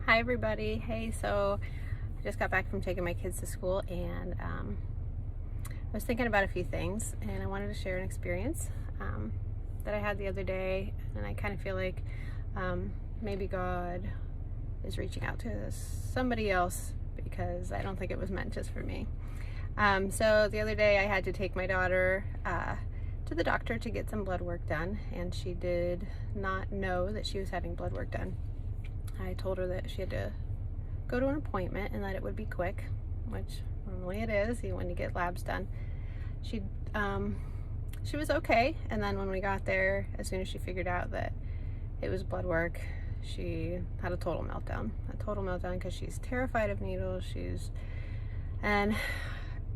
Hi everybody. Hey, so I just got back from taking my kids to school, and I was thinking about a few things, and I wanted to share an experience that I had the other day, and I kind of feel like maybe God is reaching out to somebody else, because I don't think it was meant just for me. So the other day I had to take my daughter to the doctor to get some blood work done, and she did not know that she was having blood work done. I told her that she had to go to an appointment and that it would be quick, which normally it is when you get labs done. She was okay, and then when we got there, as soon as she figured out that it was blood work, she had a total meltdown because she's terrified of needles. And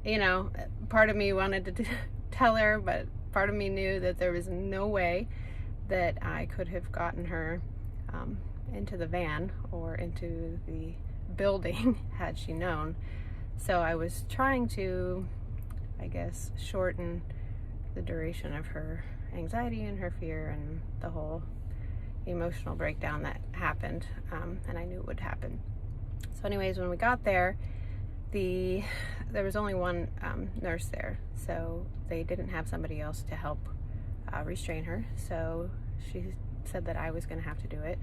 you know, part of me wanted to tell her, but part of me knew that there was no way that I could have gotten her into the van or into the building had she known. So I was trying to, I guess, shorten the duration of her anxiety and her fear and the whole emotional breakdown that happened, and I knew it would happen. So anyways, when we got there, there was only one nurse there, so they didn't have somebody else to help restrain her, so she said that I was going to have to do it.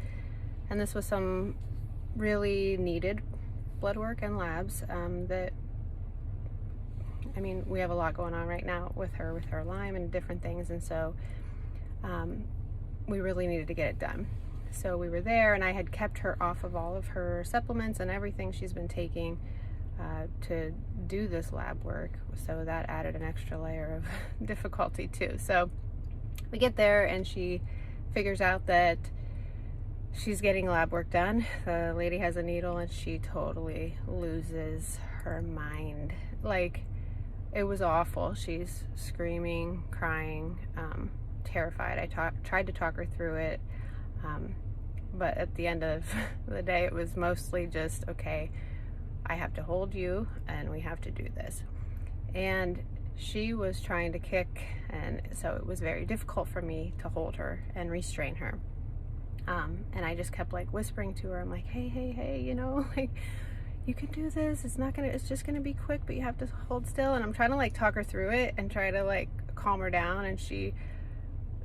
And this was some really needed blood work and labs that, I mean, we have a lot going on right now with her Lyme and different things, and so we really needed to get it done. So we were there, and I had kept her off of all of her supplements and everything she's been taking to do this lab work, so that added an extra layer of difficulty too. So we get there, and she figures out that she's getting lab work done. The lady has a needle, and she totally loses her mind. Like, it was awful. She's screaming, crying, terrified. I tried to talk her through it, but at the end of the day, it was mostly just, okay, I have to hold you, and we have to do this. And she was trying to kick, and so it was very difficult for me to hold her and restrain her. And I just kept like whispering to her. I'm like, hey, you know, like, you can do this. It's just gonna be quick, but you have to hold still. And I'm trying to like talk her through it and try to like calm her down. And she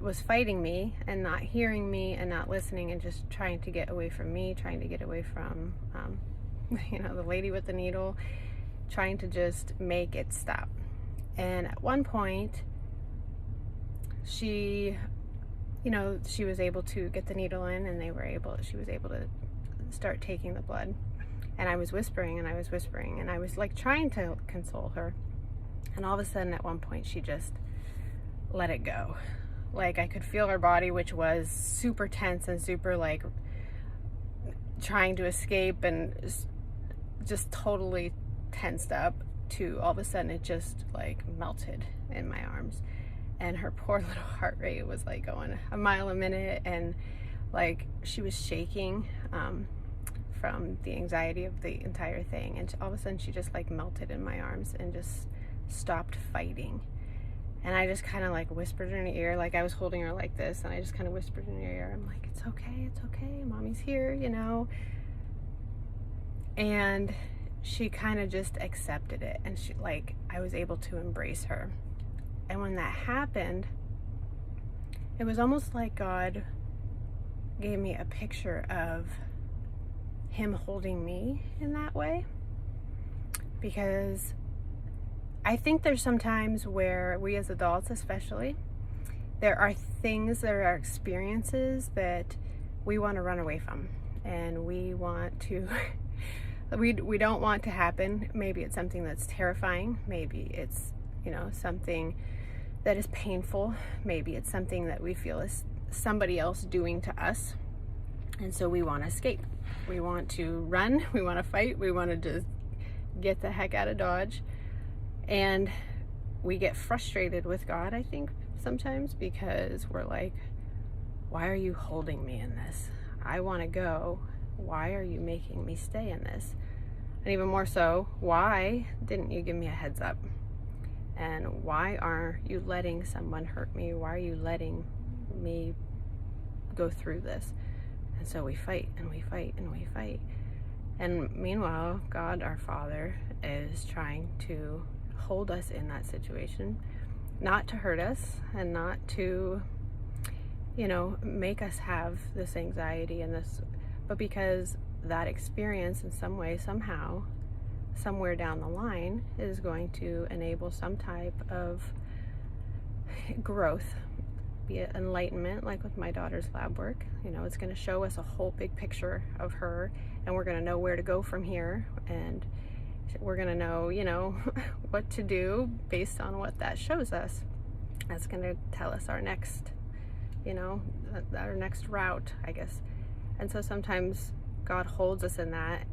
was fighting me and not hearing me and not listening and just trying to get away from me, trying to get away from, you know, the lady with the needle, trying to just make it stop. And at one point, she was able to get the needle in, and she was able to start taking the blood. And I was whispering, and I was like trying to console her. And all of a sudden, at one point, she just let it go. Like, I could feel her body, which was super tense and super like trying to escape and just totally tensed up, to all of a sudden it just like melted in my arms. And her poor little heart rate was like going a mile a minute, and like she was shaking from the anxiety of the entire thing. And all of a sudden she just like melted in my arms and just stopped fighting. And I just kind of like whispered in her ear, like I was holding her like this, and I just kind of whispered in her ear, I'm like, it's okay, mommy's here, you know. And she kind of just accepted it, and she, like, I was able to embrace her. And when that happened, it was almost like God gave me a picture of Him holding me in that way. Because I think there's some times where we as adults especially, there are things, there are experiences that we want to run away from. And we want to, we don't want to happen. Maybe it's something that's terrifying. Maybe it's, you know, something that is painful. Maybe it's something that we feel is somebody else doing to us. And so we want to escape. We want to run. We want to fight. We want to just get the heck out of Dodge. And we get frustrated with God, I think, sometimes, because we're like, why are you holding me in this? I want to go. Why are you making me stay in this? And even more so, why didn't you give me a heads up? And why are you letting someone hurt me? Why are you letting me go through this? And so we fight and we fight and we fight. And meanwhile, God, our Father, is trying to hold us in that situation, not to hurt us and not to, make us have this anxiety and this, but because that experience in some way, somehow, somewhere down the line is going to enable some type of growth, be it enlightenment, like with my daughter's lab work. It's going to show us a whole big picture of her, and we're going to know where to go from here, and we're going to know, what to do based on what that shows us. That's going to tell us our next, our next route, I guess. And so sometimes God holds us in that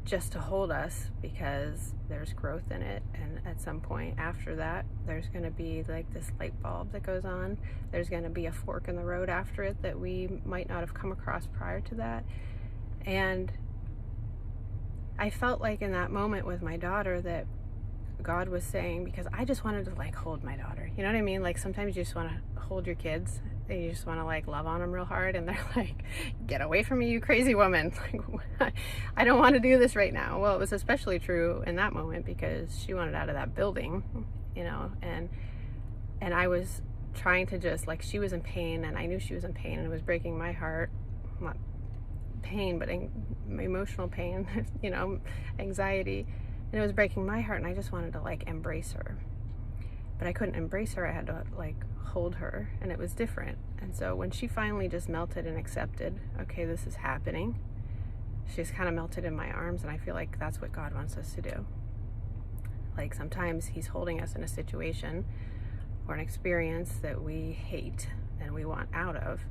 just to hold us, because there's growth in it, and at some point after that there's going to be like this light bulb that goes on. There's going to be a fork in the road after it that we might not have come across prior to that. And I felt like in that moment with my daughter that God was saying, because I just wanted to like hold my daughter, you know what I mean? Like sometimes you just want to hold your kids and you just want to like love on them real hard, and they're like, get away from me, you crazy woman. Like, I don't want to do this right now. Well, it was especially true in that moment because she wanted out of that building, and I was trying to just, like, she was in pain, and I knew she was in pain, and it was breaking my heart. Not pain, but emotional pain, anxiety, and it was breaking my heart, and I just wanted to like embrace her, but I couldn't embrace her. I had to like hold her, and it was different. And so when she finally just melted and accepted, okay, this is happening, she's kind of melted in my arms, and I feel like that's what God wants us to do. Like sometimes he's holding us in a situation or an experience that we hate and we want out of,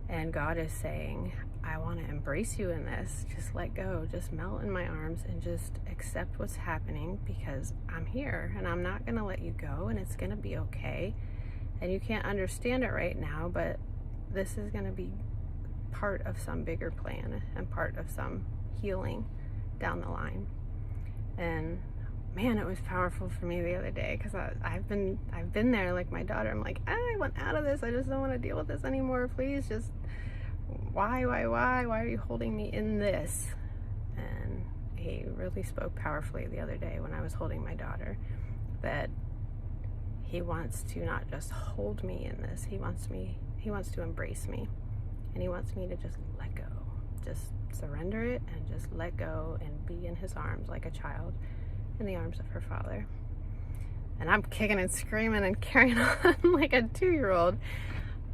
and God is saying, I want to embrace you in this. Just let go, just melt in my arms, and just accept what's happening, because I'm here and I'm not going to let you go, and it's going to be okay. And you can't understand it right now, but this is going to be part of some bigger plan and part of some healing down the line. And man, it was powerful for me the other day, because I've been there, like my daughter. I'm like, I want out of this. I just don't want to deal with this anymore. Please, just why are you holding me in this? And he really spoke powerfully the other day when I was holding my daughter, that he wants to not just hold me in this. He wants to embrace me, and he wants me to just let go, just surrender it, and just let go and be in his arms like a child in the arms of her father. And I'm kicking and screaming and carrying on like a 2-year-old.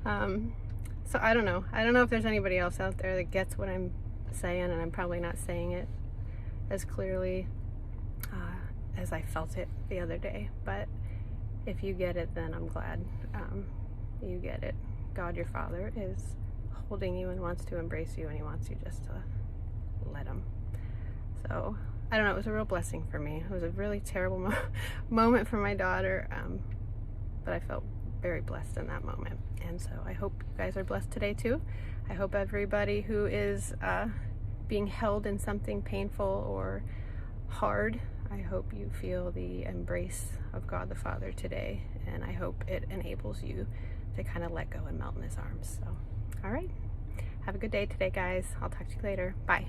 So I don't know if there's anybody else out there that gets what I'm saying, and I'm probably not saying it as clearly as I felt it the other day. But if you get it, then I'm glad you get it. God, your Father, is holding you and wants to embrace you, and he wants you just to let him. So I don't know, it was a real blessing for me. It was a really terrible moment for my daughter, but I felt very blessed in that moment. And so I hope you guys are blessed today too. I hope everybody who is being held in something painful or hard, I hope you feel the embrace of God the Father today, and I hope it enables you to kind of let go and melt in his arms. So, all right. Have a good day today, guys. I'll talk to you later. Bye.